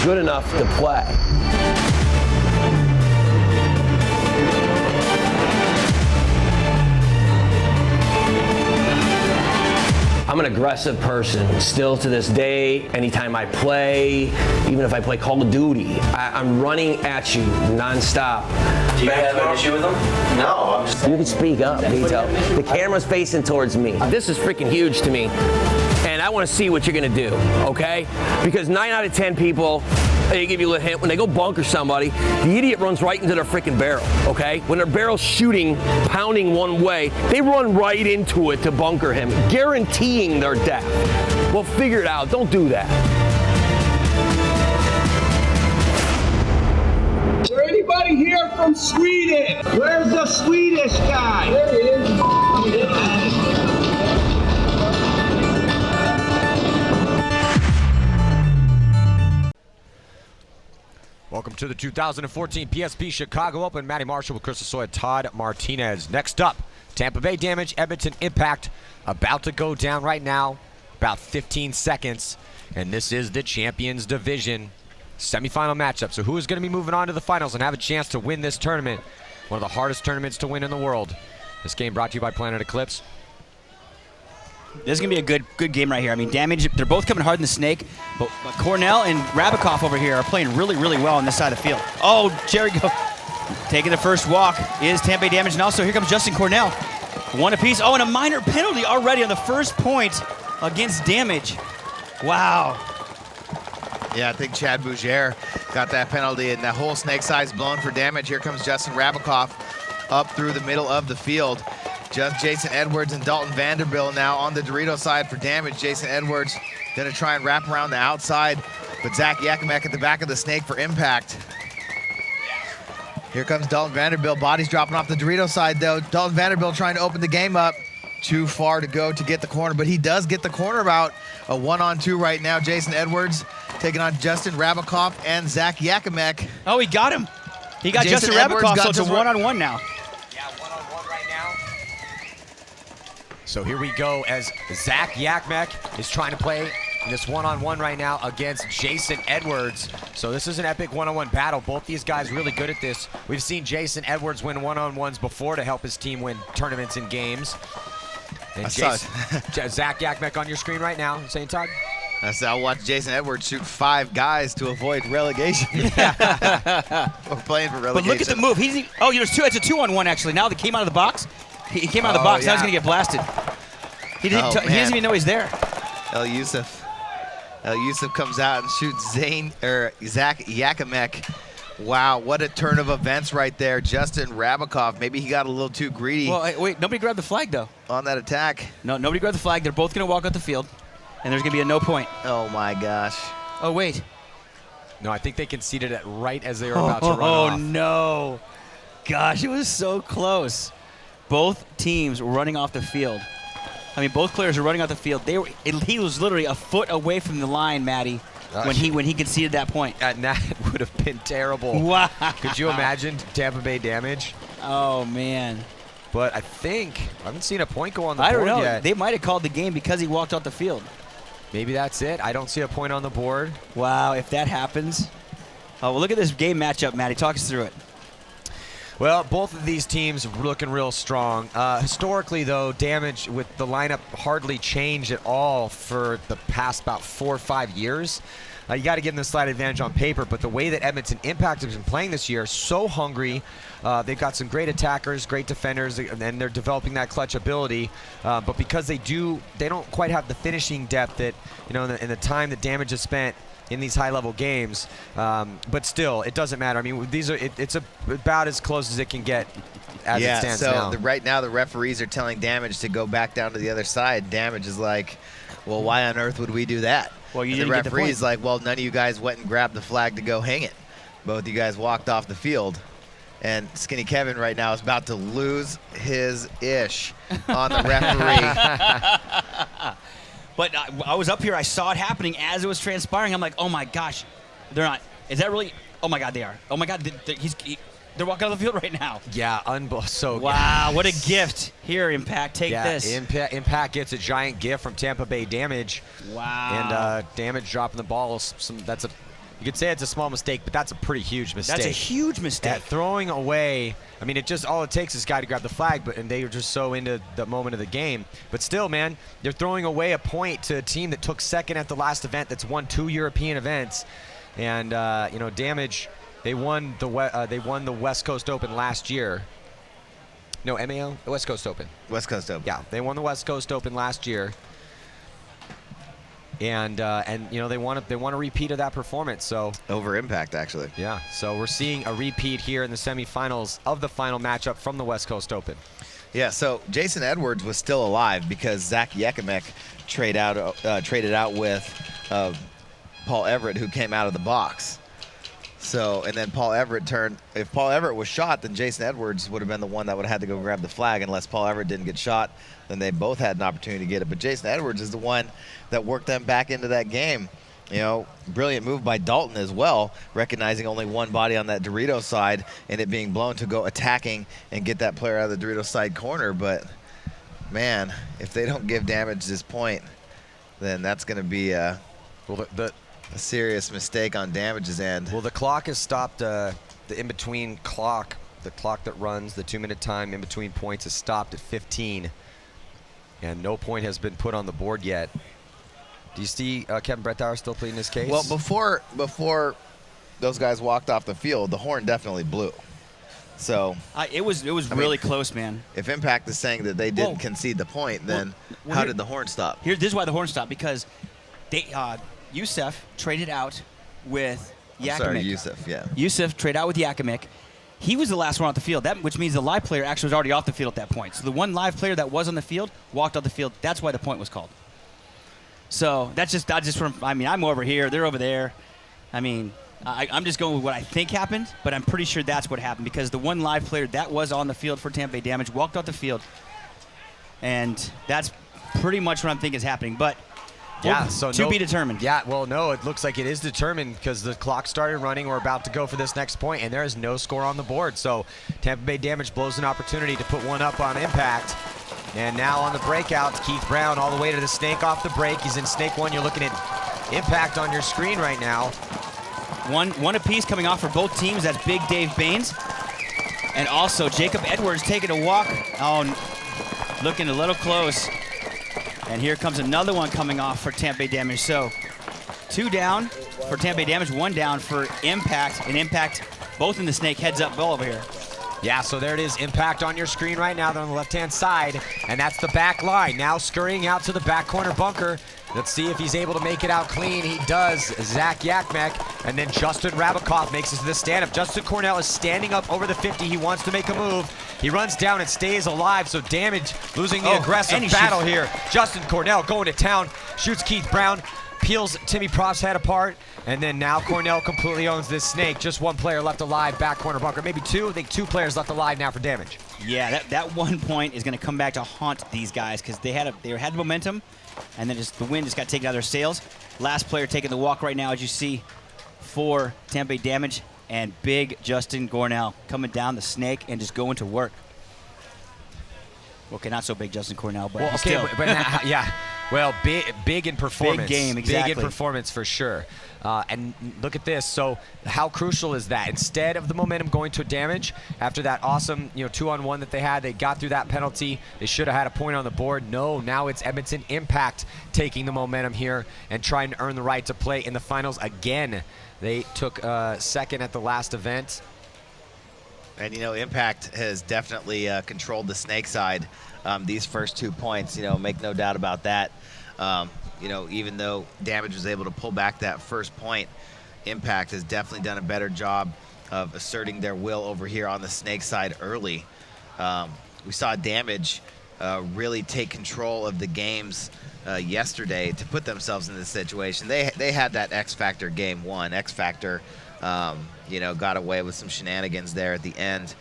good enough to play. I'm an aggressive person, still to this day. Anytime I play, even if I play Call of Duty, I'm running at you nonstop. Do you have an issue with them? No, I'm just... You can speak up, Vito. The camera's facing towards me. This is freaking huge to me, and I want to see what you're going to do, okay? Because 9 out of 10 people, they give you a little hint. When they go bunker somebody, the idiot runs right into their freaking barrel, okay? When their barrel's shooting, pounding one way, they run right into it to bunker him, guaranteeing their death. Well, figure it out. Don't do that. Is there anybody here from Sweden? Where's the Swedish guy? There he is. Welcome to the 2014 PSP Chicago Open. Matty Marshall with Chris Lasoya, Todd Martinez. Next up, Tampa Bay Damage, Edmonton Impact. About to go down right now, about 15 seconds. And this is the Champions Division semifinal matchup. So who is going to be moving on to the finals and have a chance to win this tournament? One of the hardest tournaments to win in the world. This game brought to you by Planet Eclipse. This is going to be a good game right here. I mean, Damage, they're both coming hard in the snake, but Cornell and Rabikoff over here are playing really, really well on this side of the field. Oh, Jerry go taking the first walk is Tampa Bay Damage, and also here comes Justin Cornell. One apiece. Oh, and a minor penalty already on the first point against Damage. Wow. Yeah, I think Chad Bougere got that penalty, and that whole snake size blown for Damage. Here comes Justin Rabikoff up through the middle of the field. Just Jason Edwards and Dalton Vanderbilt now on the Dorito side for Damage. Jason Edwards gonna try and wrap around the outside, but Zach Yachimec at the back of the snake for Impact. Here comes Dalton Vanderbilt. Body's dropping off the Dorito side though. Dalton Vanderbilt trying to open the game up. Too far to go to get the corner, but he does get the corner about a 1-on-2 right now. Jason Edwards taking on Justin Rabikoff and Zach Yachimec. Oh, he got him. He got Justin Rabikoff, so it's a 1-on-1 now. So here we go as Zach Yachimec is trying to play this one-on-one right now against Jason Edwards. So this is an epic one-on-one battle. Both these guys really good at this. We've seen Jason Edwards win one-on-ones before to help his team win tournaments and games. And Zach Yachimec on your screen right now. Saying, Todd? I watched Jason Edwards shoot 5 guys to avoid relegation. We're playing for relegation. But look at the move. It's a 2-on-1 actually. Now that came out of the box. He came out of the box. Yeah. Now he's going to get blasted. He doesn't even know he's there. El Yusuf comes out and shoots Zach Yachimec. Wow, what a turn of events right there. Justin Rabikoff, maybe he got a little too greedy. Well, wait, nobody grabbed the flag, though. On that attack. No, nobody grabbed the flag. They're both going to walk out the field, and there's going to be a no point. Oh, my gosh. Oh, wait. No, I think they conceded it right as they were about to run off. Oh, no. Gosh, it was so close. Both teams were running off the field. I mean, both players were running off the field. He was literally a foot away from the line, Matty, when he conceded that point. And that would have been terrible. Wow. Could you imagine Tampa Bay Damage? Oh, man. But I haven't seen a point go on the board I don't know. yet. They might have called the game because he walked off the field. Maybe that's it. I don't see a point on the board. Wow, if that happens. Oh, well, look at this game matchup, Matty. Talk us through it. Well, both of these teams are looking real strong. Historically, though, Damage with the lineup hardly changed at all for the past about 4 or 5 years. You got to give them the slight advantage on paper, but the way that Edmonton Impact has been playing this year, so hungry. They've got some great attackers, great defenders, and they're developing that clutch ability. But because they don't quite have the finishing depth that, in the time that Damage has spent in these high-level games, but still, it doesn't matter. I mean, it's about as close as it can get as it stands now. Right now the referees are telling Damage to go back down to the other side. Damage is like, well, why on earth would we do that? Well, the referee's like, well, none of you guys went and grabbed the flag to go hang it. Both you guys walked off the field. And Skinny Kevin right now is about to lose his ish on the referee. But I was up here. I saw it happening as it was transpiring. I'm like, oh, my gosh. They're not. Is that really? Oh, my God, they are. Oh, my God. They're walking out of the field right now. Yeah, wow, what a gift. Here, Impact, take this. Impact gets a giant gift from Tampa Bay Damage. Wow. And Damage dropping the ball. That's a you could say it's a small mistake, but that's a pretty huge mistake. That's a huge mistake. That throwing away, I mean, all it takes is a guy to grab the flag, and they were just so into the moment of the game. But still, man, they're throwing away a point to a team that took second at the last event that's won 2 European events. And, you know, Damage, they won the West Coast Open last year. No, MAO? The West Coast Open. West Coast Open. Yeah, they won the West Coast Open last year. And you know, they want a repeat of that performance. So Over Impact, actually. yeah, so we're seeing a repeat here in the semifinals of the final matchup from the West Coast Open. Yeah, so Jason Edwards was still alive because Zach Yachimec traded out with Paul Everett, who came out of the box. So, and then Paul Everett if Paul Everett was shot, then Jason Edwards would have been the one that would have had to go grab the flag. Unless Paul Everett didn't get shot, then they both had an opportunity to get it. But Jason Edwards is the one that worked them back into that game. You know, brilliant move by Dalton as well, recognizing only one body on that Dorito side and it being blown to go attacking and get that player out of the Dorito side corner. But, man, if they don't give Damage this point, then that's going to be a serious mistake on Damage's end. Well, the clock has stopped. The in-between clock, the clock that runs the 2-minute time in between points, has stopped at 15, and no point has been put on the board yet. Do you see Kevin Brettauer still pleading his case? Well, before those guys walked off the field, the horn definitely blew. So it was really close, man. if Impact is saying that they didn't concede the point, then how did the horn stop? This is why the horn stopped, because Youssef traded out with Yachimec. Sorry, Youssef, yeah. Youssef traded out with Yachimec. He was the last one off the field, which means the live player actually was already off the field at that point. So the one live player that was on the field walked off the field. That's why the point was called. So that's just from, I mean, I'm over here, they're over there. I mean, I'm just going with what I think happened, but I'm pretty sure that's what happened, because the one live player that was on the field for Tampa Bay Damage walked off the field. And that's pretty much what I'm thinking is happening. But yeah, so to be determined. Yeah, well, no, it looks like it is determined because the clock started running. We're about to go for this next point, and there is no score on the board. So Tampa Bay Damage blows an opportunity to put one up on Impact. And now on the breakout, Keith Brown all the way to the snake off the break. He's in snake one. You're looking at Impact on your screen right now. One apiece coming off for both teams. That's Big Dave Baines. And also Jacob Edwards taking a walk. Oh, looking a little close. And here comes another one coming off for Tampa Bay Damage. So 2 down for Tampa Bay Damage, 1 down for Impact. And Impact both in the snake, heads up ball over here. Yeah, so there it is, Impact on your screen right now. They're on the left-hand side, and that's the back line. Now scurrying out to the back corner bunker. Let's see if he's able to make it out clean. He does. Zach Yachimec, and then Justin Rabikoff makes it to the stand-up. Justin Cornell is standing up over the 50. He wants to make a move. He runs down and stays alive, so Damage losing the aggressive battle here. Justin Cornell going to town, shoots Keith Brown, peels Timmy Proff's head apart, and then now Cornell completely owns this snake. Just one player left alive, back corner bunker. Maybe 2. I think 2 players left alive now for Damage. Yeah, that 1 point is going to come back to haunt these guys, because they had momentum, and then the wind just got taken out of their sails. Last player taking the walk right now, as you see, for Tampa Bay Damage, and big Justin Cornell coming down the snake and just going to work. Okay, not so big Justin Cornell, but well, okay, still. but now, yeah. Well, big in performance. Big game, exactly. Big in performance for sure. And look at this. So how crucial is that? Instead of the momentum going to Damage, after that awesome 2-on-1 that they had, they got through that penalty. They should have had a point on the board. No, now it's Edmonton Impact taking the momentum here and trying to earn the right to play in the finals again. They took second at the last event. And, Impact has definitely controlled the snake side these first 2 points. Make no doubt about that. Even though Damage was able to pull back that first point, Impact has definitely done a better job of asserting their will over here on the snake side early. We saw Damage really take control of the games yesterday to put themselves in this situation. They had that X Factor game 1. X Factor got away with some shenanigans there at the end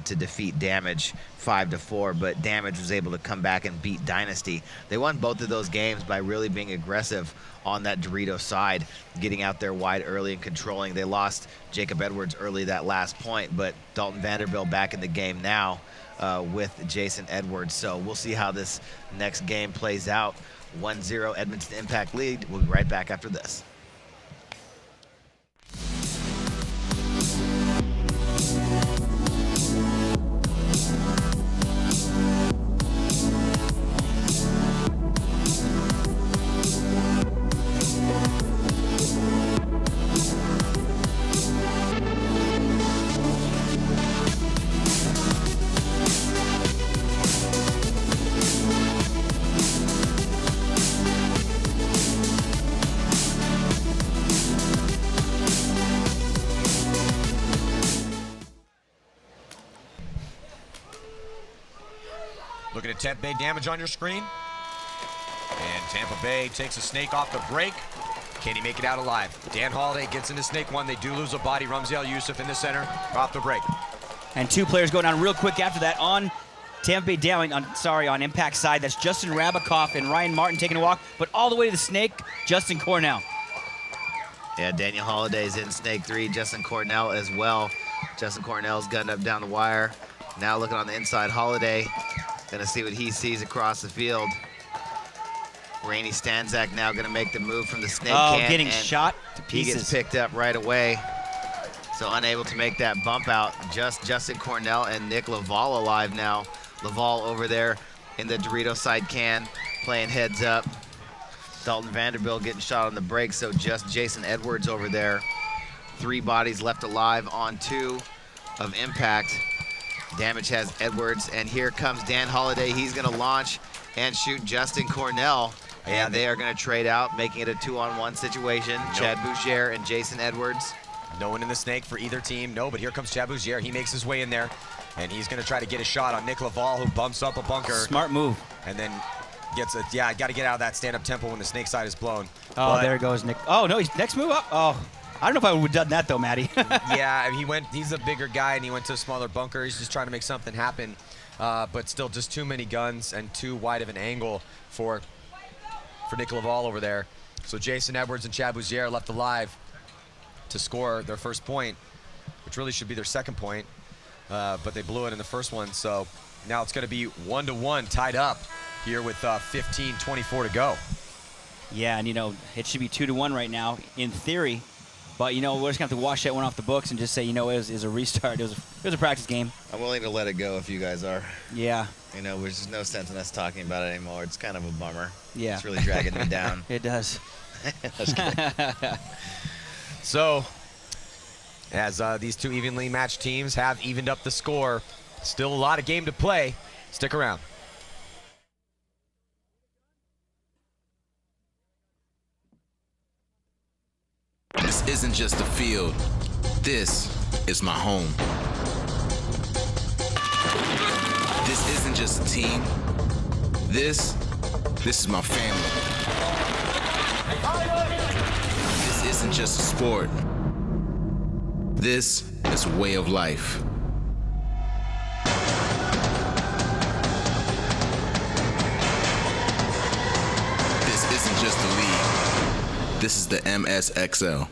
to defeat Damage 5-4, but Damage was able to come back and beat Dynasty. They won both of those games by really being aggressive on that Dorito side, getting out there wide early and controlling. They lost Jacob Edwards early that last point, but Dalton Vanderbilt back in the game now with Jason Edwards. So we'll see how this next game plays out. 1-0 Edmonton Impact lead. We'll be right back after this. Looking at Tampa Bay Damage on your screen. And Tampa Bay takes a snake off the break. Can he make it out alive? Dan Holiday gets into snake one. They do lose a body. Ramziel Yusuf in the center, off the break. And 2 players go down real quick after that on Tampa Bay Damage, on Impact side. That's Justin Rabakoff and Ryan Martin taking a walk, but all the way to the snake, Justin Cornell. Yeah, Daniel Holiday's in snake 3. Justin Cornell as well. Justin Cornell's gunned up down the wire. Now looking on the inside, Holiday gonna see what he sees across the field. Rainey Stanzak now gonna make the move from the snake can. Getting shot to He pieces. gets picked up right away. So unable to make that bump out. Just Justin Cornell and Nick Laval alive now. Laval over there in the Dorito side can, playing heads up. Dalton Vanderbilt getting shot on the break, so just Jason Edwards over there. 3 bodies left alive on 2 of Impact. Damage has Edwards, and here comes Dan Holiday. He's gonna launch and shoot Justin Cornell. And they are gonna trade out, making it a 2-on-1 situation. Chad Boucher and Jason Edwards. No one in the snake for either team. No, but here comes Chad Boucher. He makes his way in there, and he's gonna try to get a shot on Nick Laval, who bumps up a bunker. Smart move. And then gets a, got to get out of that stand-up tempo when the snake side is blown. Oh, there goes Nick. Oh, no, he's next move up. Oh, I don't know if I would have done that, though, Matty. Yeah, he's a bigger guy, and he went to a smaller bunker. He's just trying to make something happen. But still, just too many guns and too wide of an angle for Nick Laval over there. So Jason Edwards and Chad Bouzier left alive to score their first point, which really should be their second point. But they blew it in the first one. So now it's going to be 1-1 tied up here with 15:24 to go. Yeah, and, it should be 2-1 right now in theory. But, we're just going to have to wash that one off the books and just say, it was a restart. It was a practice game. I'm willing to let it go if you guys are. Yeah. There's just no sense in us talking about it anymore. It's kind of a bummer. Yeah. It's really dragging me down. It does. So, as these 2 evenly matched teams have evened up the score, still a lot of game to play. Stick around. This isn't just a field. This is my home. This isn't just a team. This is my family. This isn't just a sport. This is a way of life. This isn't just a league. This is the MSXL.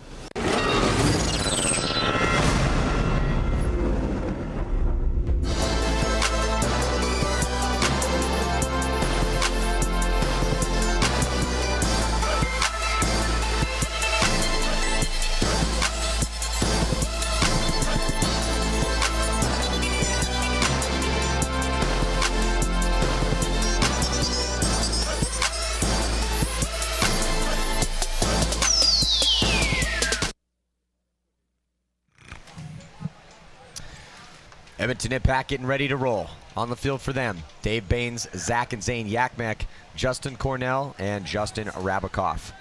Edmonton Impact getting ready to roll. On the field for them, Dave Baines, Zach and Zane Yachimec, Justin Cornell, and Justin Rabakoff.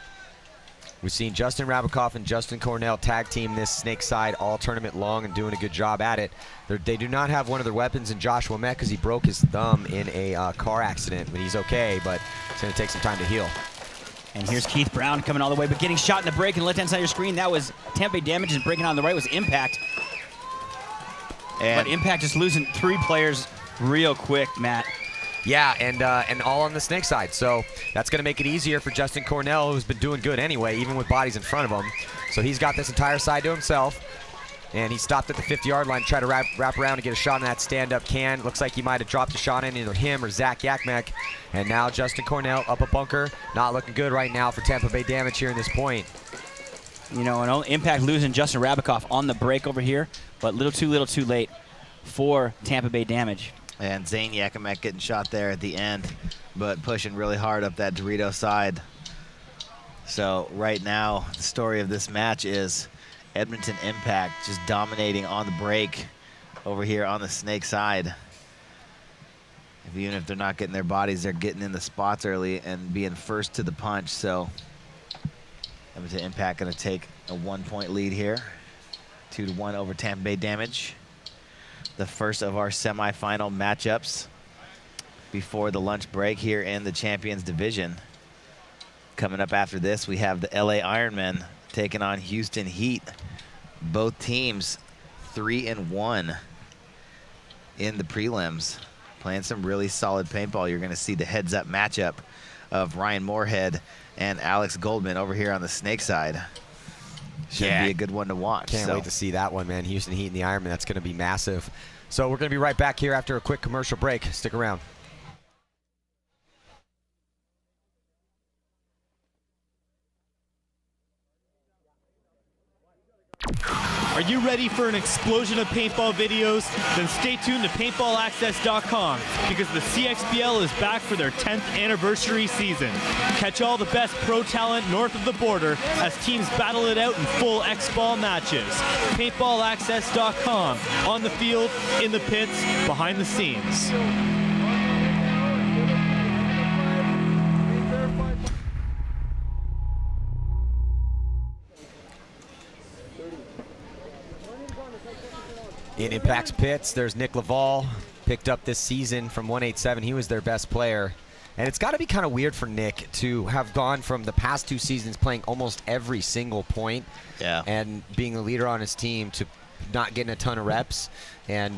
We've seen Justin Rabakoff and Justin Cornell tag team this snake side all tournament long and doing a good job at it. They do not have one of their weapons in Joshua Met because he broke his thumb in a car accident, but he's okay, but it's going to take some time to heal. And here's Keith Brown coming all the way, but getting shot in the break and left-hand side of your screen. That was Tampa Bay Damage, and breaking on the right was Impact. But Impact just losing 3 players real quick, Matt. Yeah, and all on the snake side. So that's going to make it easier for Justin Cornell, who's been doing good anyway, even with bodies in front of him. So he's got this entire side to himself. And he stopped at the 50-yard line to try to wrap around and get a shot in that stand-up can. Looks like he might have dropped a shot in either him or Zach Yachimec. And now Justin Cornell up a bunker. Not looking good right now for Tampa Bay Damage here in this point. And Impact losing Justin Rabakoff on the break over here, but little too late for Tampa Bay Damage. And Zane Yachimec getting shot there at the end, but pushing really hard up that Dorito side. So right now, the story of this match is Edmonton Impact just dominating on the break over here on the snake side. Even if they're not getting their bodies, they're getting in the spots early and being first to the punch. So Edmonton Impact going to take a 1-point lead here. 2-1 over Tampa Bay Damage. The first of our semifinal matchups. before the lunch break here in the Champions Division. Coming up after this, we have the LA Ironmen taking on Houston Heat. Both teams 3-1 in the prelims. Playing some really solid paintball. You're going to see the heads-up matchup of Ryan Moorhead and Alex Goldman over here on the Snake side. Should be a good one to watch. Can't wait to see that one, man. Houston Heat and the Ironman. That's going to be massive. So we're going to be right back here after a quick commercial break. Stick around. Are you ready for an explosion of paintball videos? Then stay tuned to PaintballAccess.com because the CXBL is back for their 10th anniversary season. Catch all the best pro talent north of the border as teams battle it out in full X-Ball matches. PaintballAccess.com, on the field, in the pits, behind the scenes. In Impact's pits, there's Nick Laval, picked up this season from 187. He was their best player. And it's got to be kind of weird for Nick to have gone from the past 2 seasons playing almost every single point and being the leader on his team to not getting a ton of reps and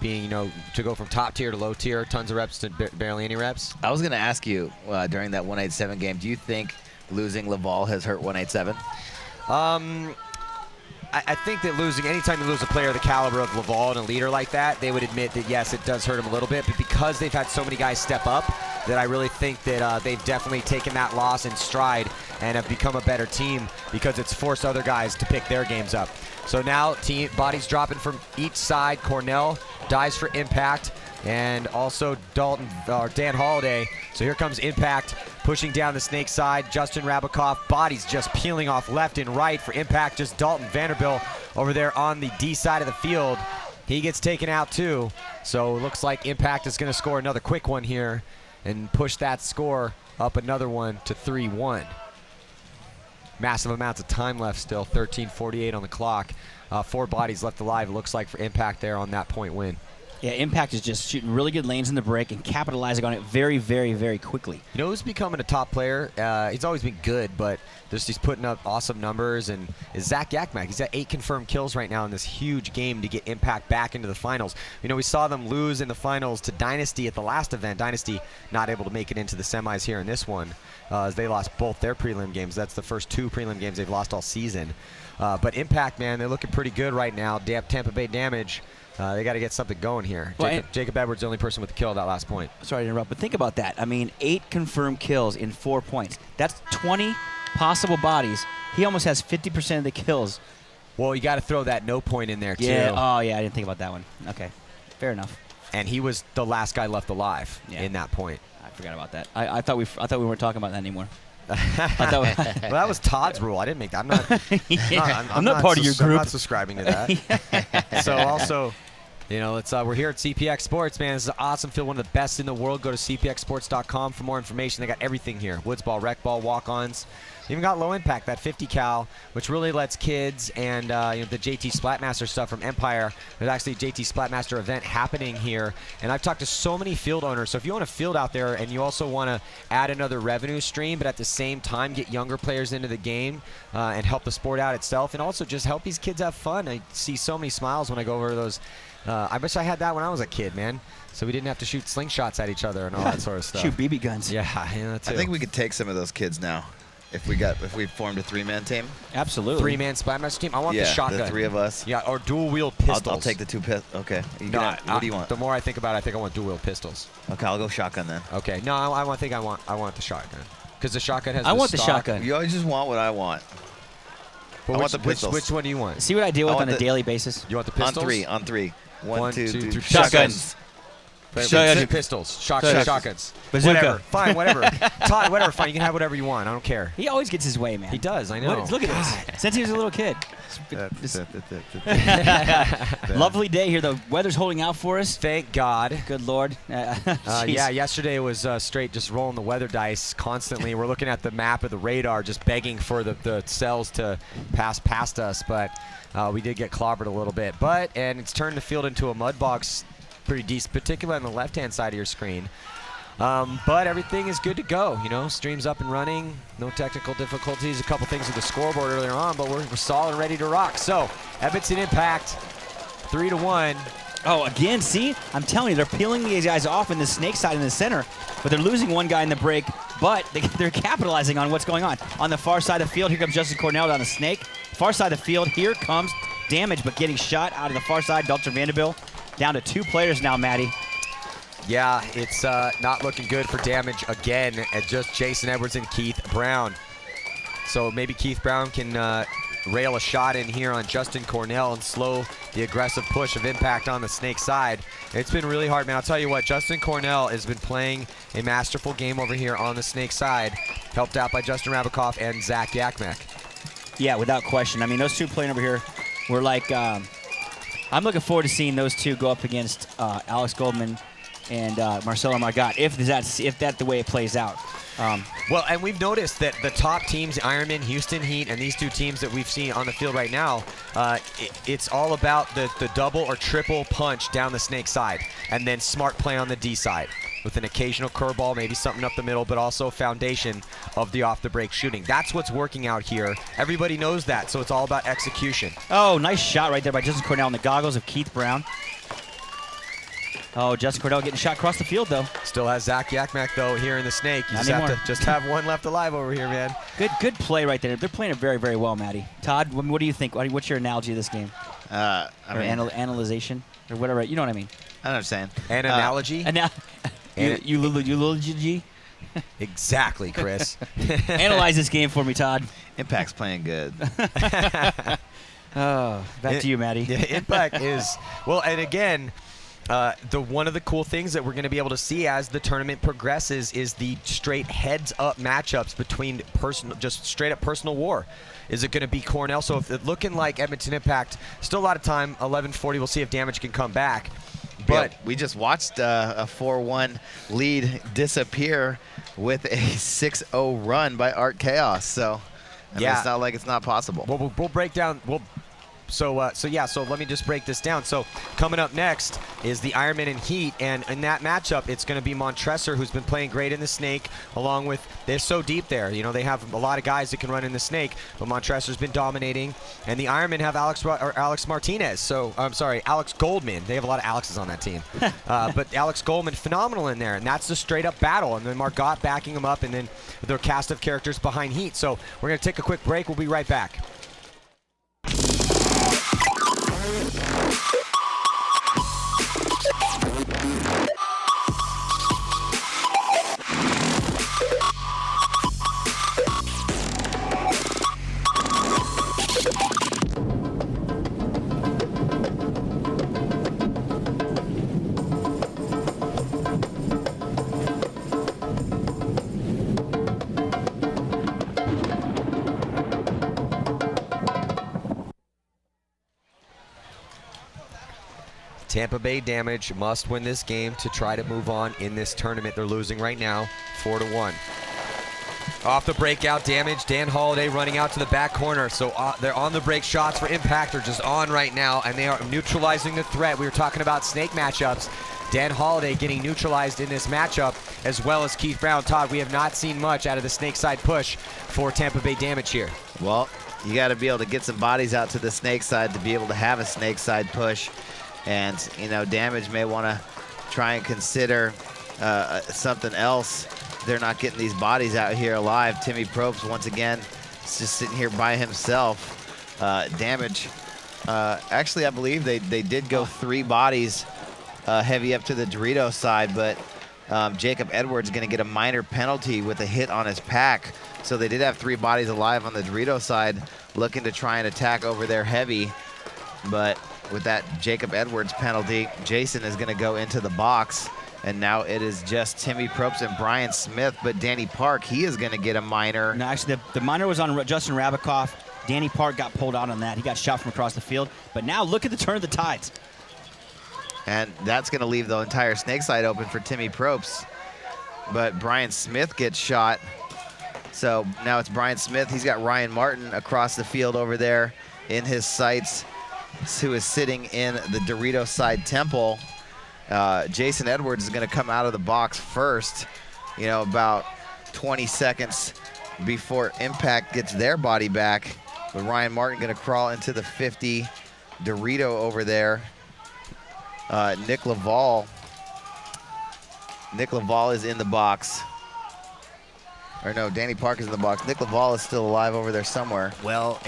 being, to go from top tier to low tier, tons of reps to barely any reps. I was going to ask you during that 187 game, do you think losing Laval has hurt 187? I think that anytime you lose a player of the caliber of Laval and a leader like that, they would admit that, yes, it does hurt him a little bit. But because they've had so many guys step up, that I really think that they've definitely taken that loss in stride and have become a better team because it's forced other guys to pick their games up. So now bodies dropping from each side. Cornell dies for Impact, and also Dan Holiday. So here comes Impact pushing down the Snake side. Justin Rabakoff, bodies just peeling off left and right for Impact. Just Dalton Vanderbilt over there on the D side of the field. He gets taken out too. So it looks like Impact is going to score another quick one here and push that score up another one to 3-1. Massive amounts of time left still, 13:48 on the clock. 4 bodies left alive, it looks like, for Impact there on that point win. Yeah, Impact is just shooting really good lanes in the break and capitalizing on it very, very, very quickly. You know who's becoming a top player? He's always been good, but he's putting up awesome numbers, and is Zach Yachimec. He's got 8 confirmed kills right now in this huge game to get Impact back into the finals. We saw them lose in the finals to Dynasty at the last event. Dynasty not able to make it into the semis here in this one, as they lost both their prelim games. That's the first 2 prelim games they've lost all season. But Impact, man, they're looking pretty good right now. Tampa Bay Damage. They got to get something going here. Well, Jacob Edwards, the only person with the kill at that last point. Sorry to interrupt, but think about that. 8 confirmed kills in 4 points. That's 20 possible bodies. He almost has 50% of the kills. Well, you got to throw that no point in there, too. Yeah. Oh, yeah, I didn't think about that one. Okay, fair enough. And he was the last guy left alive in that point. I forgot about that. I thought we weren't talking about that anymore. Well, that was Todd's rule. I didn't make that. I'm not part of your group. I'm not subscribing to that. So also, we're here at CPX Sports, man. This is an awesome field, one of the best in the world. Go to cpxsports.com for more information. They got everything here: woods ball, rec ball, walk-ons. Even got low impact, that 50 cal, which really lets kids and the JT Splatmaster stuff from Empire. There's actually a JT Splatmaster event happening here, and I've talked to so many field owners. So if you want a field out there and you also want to add another revenue stream, but at the same time get younger players into the game and help the sport out itself, and also just help these kids have fun. I see so many smiles when I go over those. I wish I had that when I was a kid, man. So we didn't have to shoot slingshots at each other and all that sort of stuff. Shoot BB guns. Yeah, that too. I think we could take some of those kids now. If we formed a 3-man team. Absolutely. 3-man Splatmaster team. I want the shotgun. The 3 of us. Yeah, or dual-wield pistols. I'll take the 2 pistols. Okay. What do you want? The more I think about it, I think I want dual-wield pistols. Okay, I'll go shotgun then. Okay. No, I want the shotgun. Because the shotgun has I want the shotgun. You always just want what I want. Well, I want the pistols. Which one do you want? See what I deal with on a daily basis? You want the pistols? On three. One, two, three. Shotguns. Pistols. Shotguns. Bazooka. Whatever. Fine, whatever. Todd, whatever. Fine. You can have whatever you want. I don't care. He always gets his way, man. He does. I know. Look at this. Since he was a little kid. Lovely day here. The weather's holding out for us. Thank God. Good Lord. Yeah, yesterday was straight just rolling the weather dice constantly. We're looking at the map of the radar, just begging for the cells to pass past us, but we did get clobbered a little bit. And it's turned the field into a mud box pretty decent, particularly on the left-hand side of your screen. But everything is good to go. You know, stream's up and running. No technical difficulties. A couple things with the scoreboard earlier on, but we're solid and ready to rock. So, Edmonton Impact, 3-1. Oh, again, see? I'm telling you, they're peeling these guys off in the snake side in the center, but they're losing one guy in the break, but they're capitalizing on what's going on. On the far side of the field, here comes Justin Cornell down the snake. Far side of the field, here comes Damage, but getting shot out of the far side. Dalton Vanderbilt down to 2 players now, Maddie. Yeah, it's not looking good for Damage again at just Jason Edwards and Keith Brown. So maybe Keith Brown can rail a shot in here on Justin Cornell and slow the aggressive push of Impact on the snake side. It's been really hard, man. I'll tell you what, Justin Cornell has been playing a masterful game over here on the snake side, helped out by Justin Rabakoff and Zach Yachimec. Yeah, without question. I mean, those two playing over here were like, I'm looking forward to seeing those two go up against Alex Goldman and Marcelo Margot, if that's the way it plays out. Well, and we've noticed that the top teams, Ironman, Houston Heat, and these 2 teams that we've seen on the field right now, it's all about the double or triple punch down the snake side, and then smart play on the D side with an occasional curveball, maybe something up the middle, but also foundation of the off-the-break shooting. That's what's working out here. Everybody knows that, so it's all about execution. Oh, nice shot right there by Justin Cornell in the goggles of Keith Brown. Oh, Justin Cornell getting shot across the field, though. Still has Zach Yachimec, though, here in the snake. You just have one left alive over here, man. Good play right there. They're playing it very, very well, Maddie. Todd, what do you think? What's your analogy of this game? Analyzation? Or whatever. You know what I mean. I know what I'm saying. An analogy? Eulogy? Exactly, Chris. Analyze this game for me, Todd. Impact's playing good. Oh, back to you, Maddie. Yeah, Impact is, well, and again, one of the cool things that we're going to be able to see as the tournament progresses is the straight heads-up matchups between just straight-up personal war. Is it going to be Cornell? So if it's looking like Edmonton Impact, still a lot of time, 11:40. We'll see if Damage can come back. But we just watched a 4-1 lead disappear with a 6-0 run by Art Chaos. So I mean, it's not like it's not possible. Well, we'll break down. So let me just break this down. So coming up next is the Ironman and Heat, and in that matchup, it's going to be Montresor, who's been playing great in the snake, along with, they're so deep there. You know, they have a lot of guys that can run in the snake, but Montresor's been dominating, and the Ironman have Alex Martinez. So, I'm sorry, Alex Goldman. They have a lot of Alexes on that team. But Alex Goldman, phenomenal in there, and that's the straight-up battle, and then Margot backing him up, and then their cast of characters behind Heat. So we're going to take a quick break. We'll be right back. Tampa Bay Damage must win this game to try to move on in this tournament. They're losing right now, 4-1. Off the breakout Damage, Dan Holiday running out to the back corner. So they're on the break shots for Impact. They're just on right now, and they are neutralizing the threat. We were talking about snake matchups. Dan Holiday getting neutralized in this matchup, as well as Keith Brown. Todd, we have not seen much out of the snake side push for Tampa Bay Damage here. Well, you got to be able to get some bodies out to the snake side to be able to have a snake side push. And, you know, Damage may want to try and consider something else. They're not getting these bodies out here alive. Timmy Probst, once again, is just sitting here by himself. Damage, actually, I believe they did go 3 bodies heavy up to the Dorito side, but Jacob Edwards going to get a minor penalty with a hit on his pack. So they did have 3 bodies alive on the Dorito side, looking to try and attack over there heavy. But with that Jacob Edwards penalty, Jason is going to go into the box, and now it is just Timmy Probst and Brian Smith, but Danny Park, he is going to get a minor. No, actually, the minor was on Justin Rabakoff. Danny Park got pulled out on that. He got shot from across the field. But now look at the turn of the tides. And that's going to leave the entire snake side open for Timmy Probst. But Brian Smith gets shot. So now it's Brian Smith. He's got Ryan Martin across the field over there in his sights, who is sitting in the Dorito side temple. Jason Edwards is going to come out of the box first, about 20 seconds before Impact gets their body back. But Ryan Martin going to crawl into the 50. Dorito over there. Nick Laval is in the box. Or no, Danny Parker's in the box. Nick Laval is still alive over there somewhere. Well,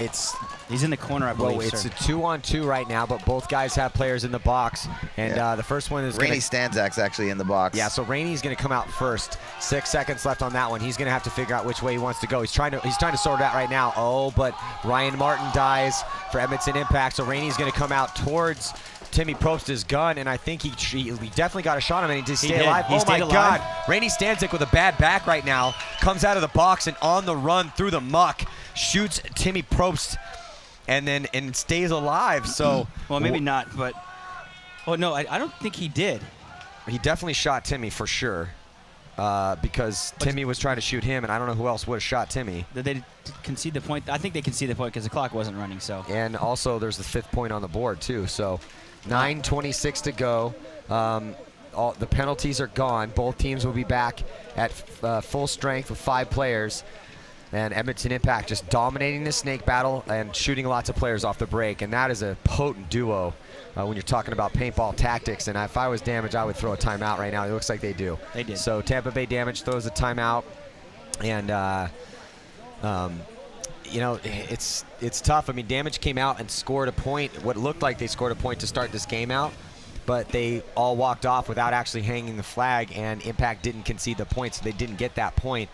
he's in the corner, I believe. Well, it's a 2-on-2 right now, but both guys have players in the box. And the first one is Rainey Stanzak's actually in the box. Yeah, so Rainey's going to come out first. 6 seconds left on that one. He's going to have to figure out which way he wants to go. He's trying to sort it out right now. Oh, but Ryan Martin dies for Edmonton Impact, so Rainey's going to come out towards Timmy Probst's gun, and I think he definitely got a shot on him, and he did stay alive. Oh my God. Rainey Stanzik with a bad back right now, comes out of the box and on the run through the muck, shoots Timmy Probst, and stays alive. So well, maybe not, but no, I don't think he did. He definitely shot Timmy for sure, because Timmy was trying to shoot him, and I don't know who else would have shot Timmy. Did they concede the point? I think they conceded the point because the clock wasn't running. So. And also there's the 5th point on the board too. So 9:26 to go. All the penalties are gone. Both teams will be back at full strength with 5 players. And Edmonton Impact just dominating the snake battle and shooting lots of players off the break. And that is a potent duo when you're talking about paintball tactics. And if I was Damage, I would throw a timeout right now. It looks like they do. They did. So Tampa Bay Damage throws a timeout. And it's tough. I mean, Damage came out and scored a point. What looked like they scored a point to start this game out, but they all walked off without actually hanging the flag, and Impact didn't concede the point, so they didn't get that point.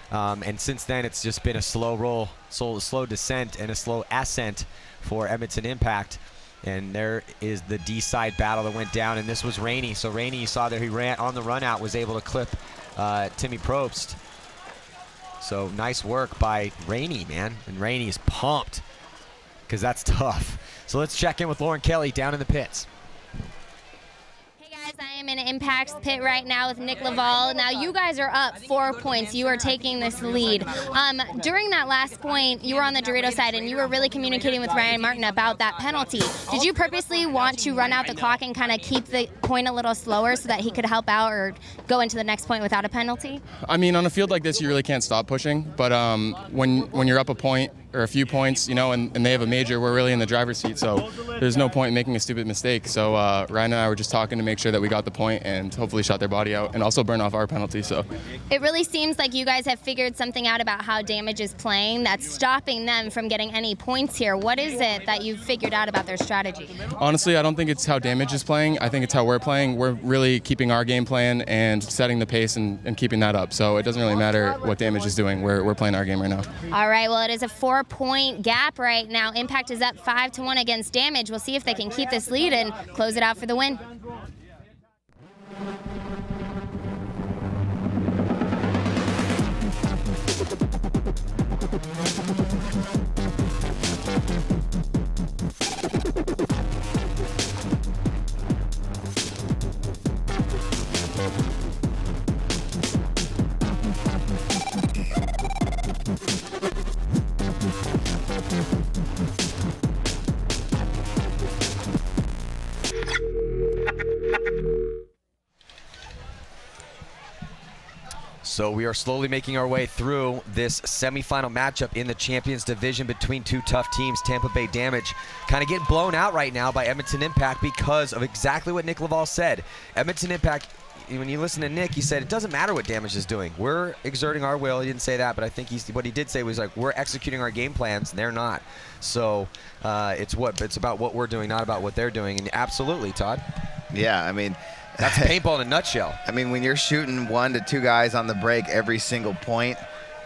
And since then, it's just been a slow roll, slow descent, and a slow ascent for Edmonton Impact. And there is the D-side battle that went down, and this was Rainey. So Rainey, you saw there, he ran on the run out, was able to clip Timmy Probst. So nice work by Rainey, man. And Rainey's pumped because that's tough. So let's check in with Lauren Kelly down in the pits. I am in Impact's pit right now with Nick Laval. Now you guys are up 4 points. You are taking this lead. During that last point, you were on the Dorito side and you were really communicating with Ryan Martin about that penalty. Did you purposely want to run out the clock and kind of keep the point a little slower so that he could help out or go into the next point without a penalty? I mean, on a field like this, you really can't stop pushing. But when you're up a point or a few points, and they have a major, we're really in the driver's seat. So there's no point in making a stupid mistake. So Ryan and I were just talking to make sure that we got the point and hopefully shot their body out and also burn off our penalty. So it really seems like you guys have figured something out about how Damage is playing that's stopping them from getting any points here. What is it that you've figured out about their strategy? Honestly, I don't think it's how Damage is playing. I think it's how we're playing. We're really keeping our game plan and setting the pace and keeping that up. So it doesn't really matter what Damage is doing. We're playing our game right now. All right, well, it is a 4-point gap right now. Impact is up 5-1 against Damage. We'll see if they can keep this lead and close it out for the win. So we are slowly making our way through this semifinal matchup in the Champions Division between 2 tough teams. Tampa Bay Damage kind of getting blown out right now by Edmonton Impact because of exactly what Nick Laval said. Edmonton Impact, when you listen to Nick, he said it doesn't matter what Damage is doing. We're exerting our will. He didn't say that, but I think what he did say was like we're executing our game plans. And they're not. So it's about what we're doing, not about what they're doing. And absolutely, Todd. Yeah, I mean. That's paintball in a nutshell. I mean, when you're shooting 1 to 2 guys on the break every single point,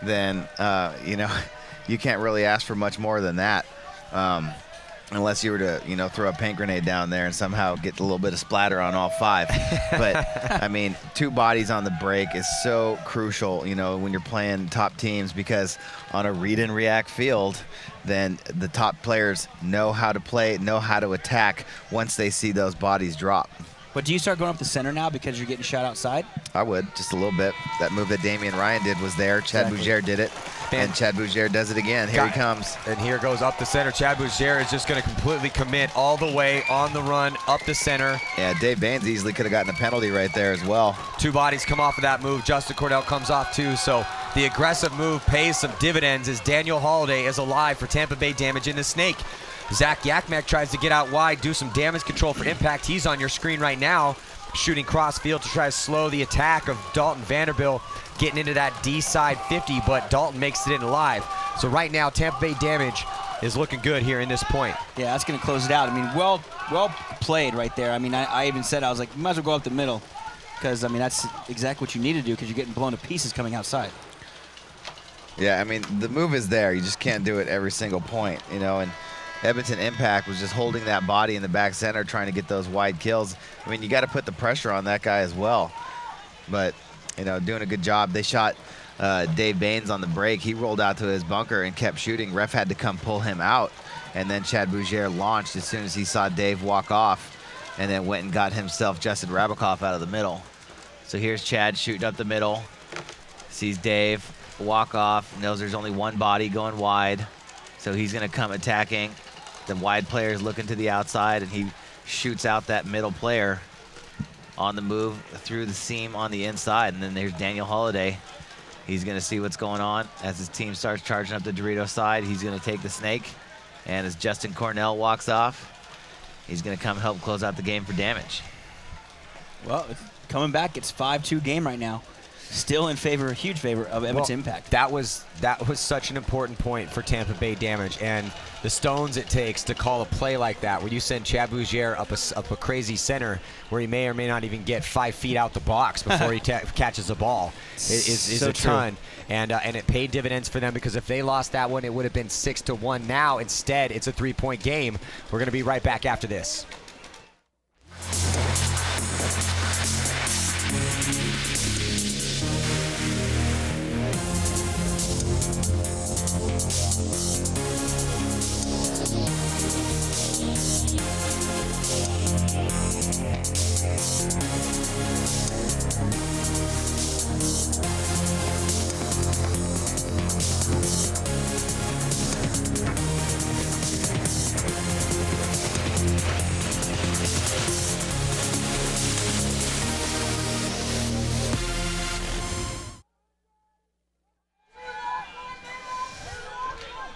then, you can't really ask for much more than that. Unless you were to, throw a paint grenade down there and somehow get a little bit of splatter on all 5. But, I mean, 2 bodies on the break is so crucial, when you're playing top teams because on a read and react field, then the top players know how to play, know how to attack once they see those bodies drop. But do you start going up the center now because you're getting shot outside? I would, just a little bit. That move that Damian Ryan did was there. Chad Bouger did it. And Chad Bougere does it again. Here he comes. And here goes up the center. Chad Bougere is just going to completely commit all the way on the run up the center. Yeah, Dave Baines easily could have gotten a penalty right there as well. 2 bodies come off of that move. Justin Cornell comes off too. So the aggressive move pays some dividends as Daniel Holiday is alive for Tampa Bay Damage in the snake. Zach Yachimec tries to get out wide, do some damage control for Impact. He's on your screen right now, shooting cross field to try to slow the attack of Dalton Vanderbilt, getting into that D side 50, but Dalton makes it in alive. So right now, Tampa Bay Damage is looking good here in this point. Yeah, that's going to close it out. I mean, well played right there. I mean, I even said, I was like, you might as well go up the middle, because, I mean, that's exactly what you need to do, because you're getting blown to pieces coming outside. Yeah, I mean, the move is there. You just can't do it every single point, you know, and Edmonton Impact was just holding that body in the back center, trying to get those wide kills. I mean, you got to put the pressure on that guy as well. But, you know, doing a good job. They shot Dave Baines on the break. He rolled out to his bunker and kept shooting. Ref had to come pull him out. And then Chad Bougere launched as soon as he saw Dave walk off, and then went and got himself Justin Rabikoff out of the middle. So here's Chad shooting up the middle. Sees Dave walk off, knows there's only one body going wide. So he's going to come attacking. The wide player is looking to the outside, and he shoots out that middle player on the move through the seam on the inside. And then there's Daniel Holiday. He's going to see what's going on. As his team starts charging up the Dorito side, he's going to take the snake. And as Justin Cornell walks off, he's going to come help close out the game for Damage. Well, coming back, it's 5-2 game right now. Still in favor, huge favor of Edmonton Impact. That was such an important point for Tampa Bay Damage, and the stones it takes to call a play like that, where you send Chad Bougere up a crazy center where he may or may not even get 5 feet out the box before he catches a ball, is so a ton. And it paid dividends for them, because if they lost that one, it would have been 6-1. Now instead, it's a 3-point game. We're going to be right back after this.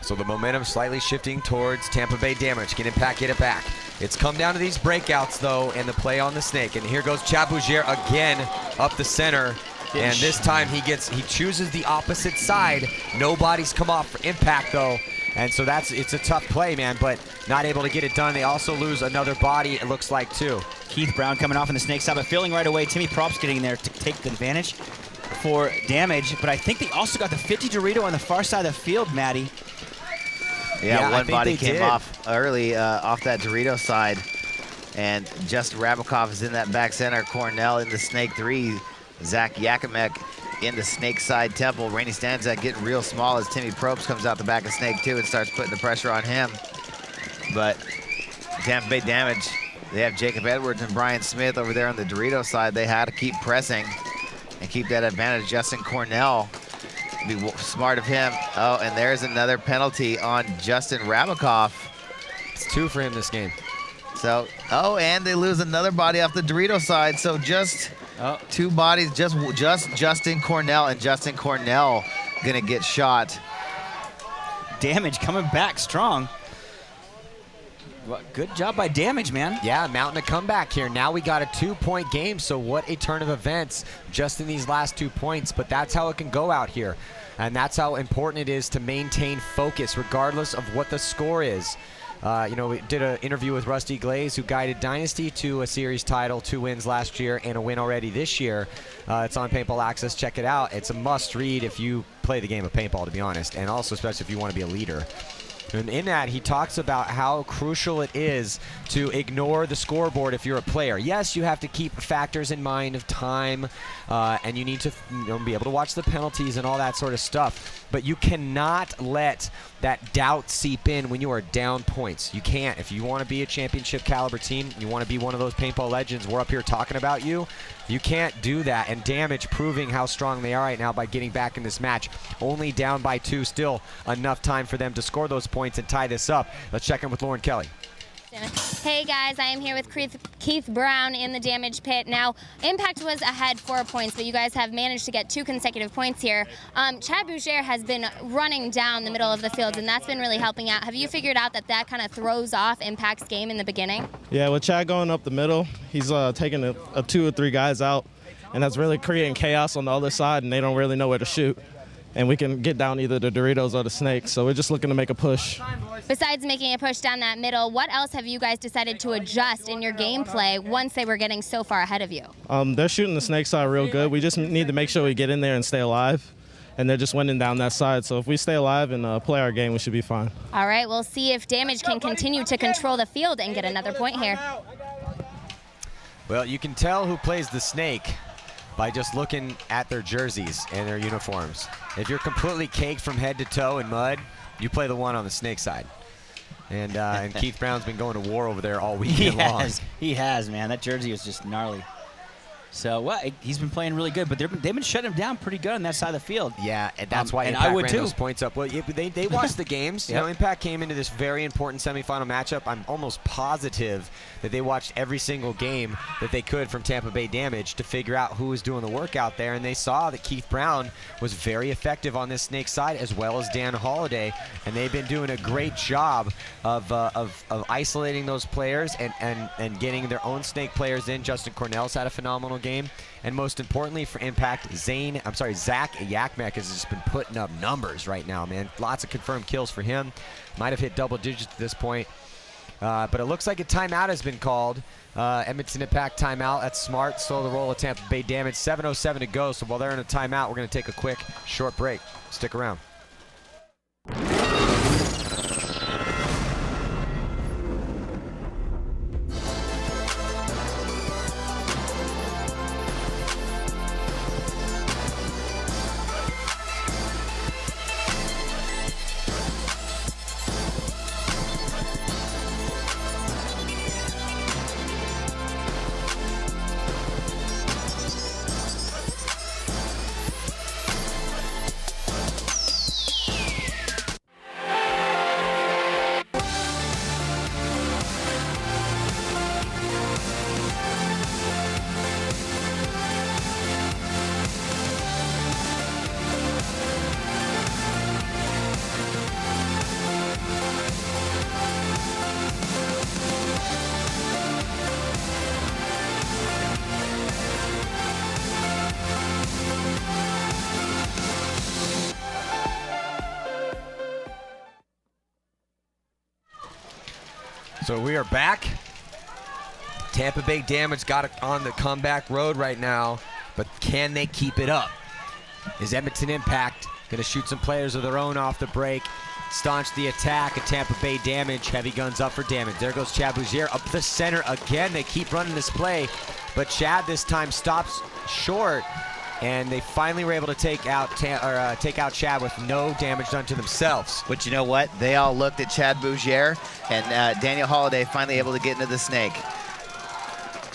So the momentum slightly shifting towards Tampa Bay Damage. Get it back. It's come down to these breakouts, though, and the play on the snake. And here goes Chad Bougere again up the center. And this time he chooses the opposite side. Nobody's come off for Impact, though. And so it's a tough play, man, but not able to get it done. They also lose another body, it looks like, too. Keith Brown coming off on the snake side, but feeling right away. Timmy Props getting there to take the advantage for Damage. But I think they also got the 50 Dorito on the far side of the field, Maddie. Yeah, one body came off early off that Dorito side. And Justin Rabikoff is in that back center. Cornell in the snake 3. Zach Yachimec in the snake side temple. Rainey Stanzak getting real small as Timmy Probst comes out the back of snake 2 and starts putting the pressure on him. But Tampa Bay Damage, they have Jacob Edwards and Brian Smith over there on the Dorito side. They had to keep pressing and keep that advantage. Justin Cornell, be smart of him. Oh, and there's another penalty on Justin Rabikoff. It's 2 for him this game. So, and they lose another body off the Dorito side. So just 2 bodies, just Justin Cornell, and Justin Cornell gonna get shot. Damage coming back strong. Well, good job by Damage, man. Yeah, mounting a comeback here. Now we got a 2-point game, so what a turn of events just in these last 2 points. But that's how it can go out here. And that's how important it is to maintain focus regardless of what the score is. We did an interview with Rusty Glaze, who guided Dynasty to a series title, 2 wins last year and a win already this year. It's on Paintball Access. Check it out. It's a must-read if you play the game of paintball, to be honest, and also especially if you want to be a leader. And in that, he talks about how crucial it is to ignore the scoreboard if you're a player. Yes, you have to keep factors in mind of time, and you need to be able to watch the penalties and all that sort of stuff. But you cannot let that doubt seep in when you are down points. You can't. If you want to be a championship caliber team, you want to be one of those paintball legends, we're up here talking about you. You can't do that. And Damage proving how strong they are right now by getting back in this match. Only down by 2, still enough time for them to score those points and tie this up. Let's check in with Lauren Kelly. Hey guys, I am here with Keith Brown in the Damage pit. Now, Impact was ahead 4 points, but you guys have managed to get 2 consecutive points here. Chad Boucher has been running down the middle of the field, and that's been really helping out. Have you figured out that that kind of throws off Impact's game in the beginning? Yeah, with Chad going up the middle, he's taking a 2 or 3 guys out, and that's really creating chaos on the other side, and they don't really know where to shoot. And we can get down either the Doritos or the snakes, so we're just looking to make a push. Besides making a push down that middle, what else have you guys decided to adjust in your gameplay once they were getting so far ahead of you? They're shooting the snake side real good. We just need to make sure we get in there and stay alive, and they're just winning down that side. So if we stay alive and play our game, we should be fine. All right, we'll see if Damage can continue to control the field and get another point here. Well, you can tell who plays the snake by just looking at their jerseys and their uniforms. If you're completely caked from head to toe in mud, you play the one on the snake side. And Keith Brown's been going to war over there all weekend long. He has, man. That jersey is just gnarly. So, well, he's been playing really good, but they've been shutting him down pretty good on that side of the field. Yeah, and that's why Impact ran those points up. Well, they watched the games. You know, Impact came into this very important semifinal matchup. I'm almost positive that they watched every single game that they could from Tampa Bay Damage to figure out who was doing the work out there, and they saw that Keith Brown was very effective on this snake side, as well as Dan Holiday, and they've been doing a great job of isolating those players and getting their own snake players in. Justin Cornell's had a phenomenal game, and most importantly for Impact, Zach Yachimec has just been putting up numbers right now, man. Lots of confirmed kills for him. Might have hit double digits at this point. But it looks like a timeout has been called. Edmonton Impact timeout. That's smart. Slow the roll of Tampa Bay Damage. 7:07 to go. So while they're in a timeout, we're going to take a quick, short break. Stick around. So we are back. Tampa Bay Damage got it on the comeback road right now, but can they keep it up? Is Edmonton Impact going to shoot some players of their own off the break, staunch the attack at Tampa Bay Damage? Heavy guns up for Damage. There goes Chad Boucher up the center again. They keep running this play, but Chad this time stops short, and they finally were able to take out Chad with no damage done to themselves. But you know what? They all looked at Chad Boucher, and Daniel Holiday finally able to get into the snake.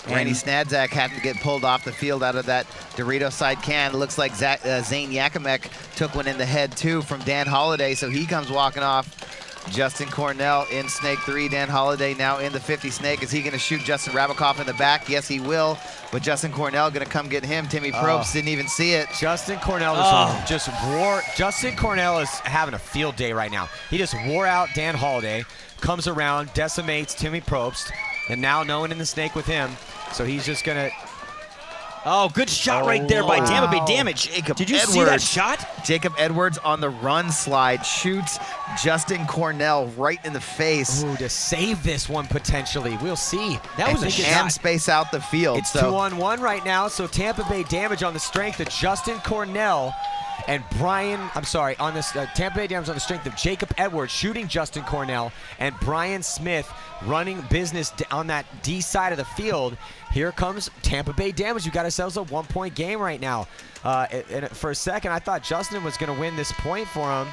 Randy Snadzak had to get pulled off the field out of that Dorito side can. It looks like Zane Yachimec took one in the head too from Dan Holiday, so he comes walking off. Justin Cornell in snake 3. Dan Holiday now in the 50 snake. Is he going to shoot Justin Rabakoff in the back? Yes, he will. But Justin Cornell going to come get him. Timmy Probst didn't even see it. Justin Cornell just wore. Justin Cornell is having a field day right now. He just wore out Dan Holiday, comes around, decimates Timmy Probst, and now no one in the snake with him. So he's just going to. Oh, good shot right there by Tampa Bay Damage. Did you see that shot? Jacob Edwards on the run slide shoots Justin Cornell right in the face. Ooh, to save this one potentially. We'll see. That was a shot. And space out the field. It's 2-on-1 right now, so Tampa Bay Damage on the strength of Justin Cornell and on this Tampa Bay Damage on the strength of Jacob Edwards shooting Justin Cornell and Brian Smith running business on that D side of the field. Here comes Tampa Bay Damage. You got ourselves a 1-point game right now. And for a second, I thought Justin was going to win this point for him.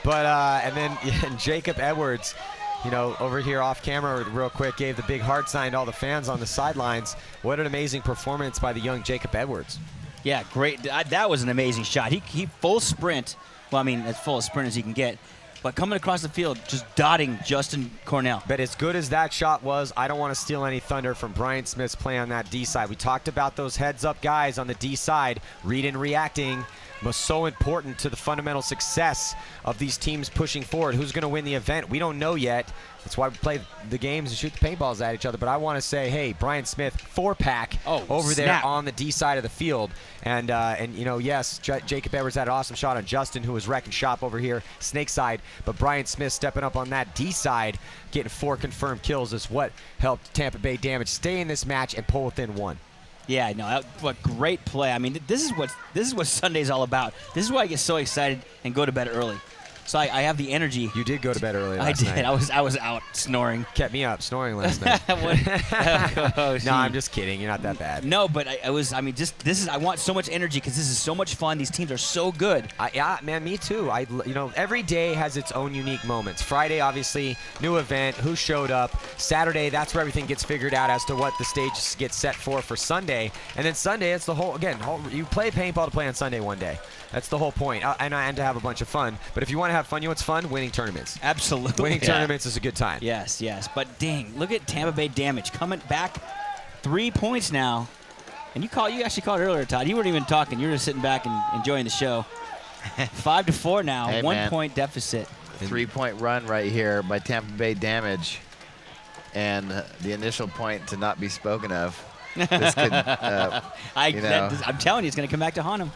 But and then Jacob Edwards, you know, over here off camera real quick, gave the big heart sign to all the fans on the sidelines. What an amazing performance by the young Jacob Edwards. Yeah, great. That was an amazing shot. He full sprint. Well, I mean, as full a sprint as he can get. But coming across the field, just dotting Justin Cornell. But as good as that shot was, I don't want to steal any thunder from Brian Smith's play on that D side. We talked about those heads-up guys on the D side, read and reacting, was so important to the fundamental success of these teams pushing forward. Who's going to win the event? We don't know yet. That's why we play the games and shoot the paintballs at each other. But I want to say, hey, Brian Smith, 4-pack over there on the D side of the field. And you know, yes, Jacob Edwards had an awesome shot on Justin, who was wrecking shop over here, snake side. But Brian Smith stepping up on that D side, getting 4 confirmed kills is what helped Tampa Bay Damage stay in this match and pull within 1. Yeah, no, what great play. I mean, this is what Sunday's all about. This is why I get so excited and go to bed early. So I have the energy. You did go to bed early last night. I did. I was out snoring. Kept me up snoring last night. No, I'm just kidding. You're not that bad. No, but I want so much energy because this is so much fun. These teams are so good. Yeah, man, me too. You know, every day has its own unique moments. Friday, obviously, new event, who showed up. Saturday, that's where everything gets figured out as to what the stage gets set for Sunday. And then Sunday, it's the whole, you play paintball to play on Sunday one day. That's the whole point, and to have a bunch of fun. But if you want to have fun, you know what's fun? Winning tournaments. Absolutely. Winning tournaments is a good time. Yes, yes. But dang, look at Tampa Bay Damage coming back 3 points now. And you actually called it earlier, Todd. You weren't even talking. You were just sitting back and enjoying the show. 5-4 now, hey, 1 point deficit. 3-point run right here by Tampa Bay Damage. And the initial point to not be spoken of. This could, I'm telling you, it's going to come back to haunt him.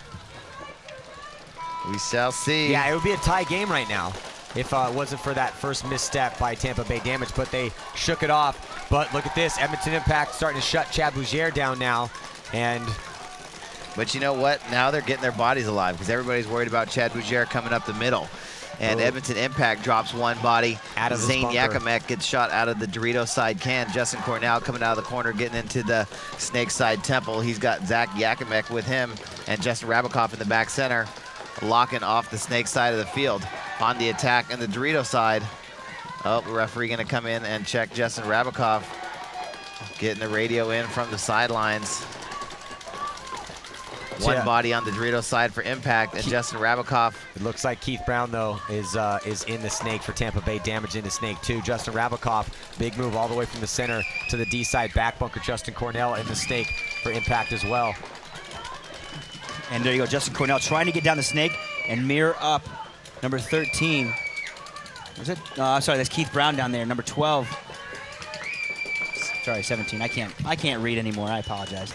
We shall see. Yeah, it would be a tie game right now if it wasn't for that first misstep by Tampa Bay Damage, but they shook it off. But look at this, Edmonton Impact starting to shut Chad Bougier down now. But you know what? Now they're getting their bodies alive because everybody's worried about Chad Bougier coming up the middle. And Edmonton Impact drops one body. Out of Zach Yachimec gets shot out of the Dorito side can. Justin Cornell coming out of the corner, getting into the snake side temple. He's got Zach Yachimec with him and Justin Rabikoff in the back center, locking off the snake side of the field. On the attack and the Dorito side. Oh, the referee gonna come in and check Justin Rabikoff. Getting the radio in from the sidelines. One body on the Dorito side for Impact and Justin Rabikoff. It looks like Keith Brown, though, is in the snake for Tampa Bay Damage in the snake, too. Justin Rabikoff, big move all the way from the center to the D side back bunker. Justin Cornell in the snake for Impact as well. And there you go, Justin Cornell trying to get down the snake and mirror up number 13. Was it? I'm sorry, that's Keith Brown down there, number 12. Sorry, 17. I can't read anymore. I apologize.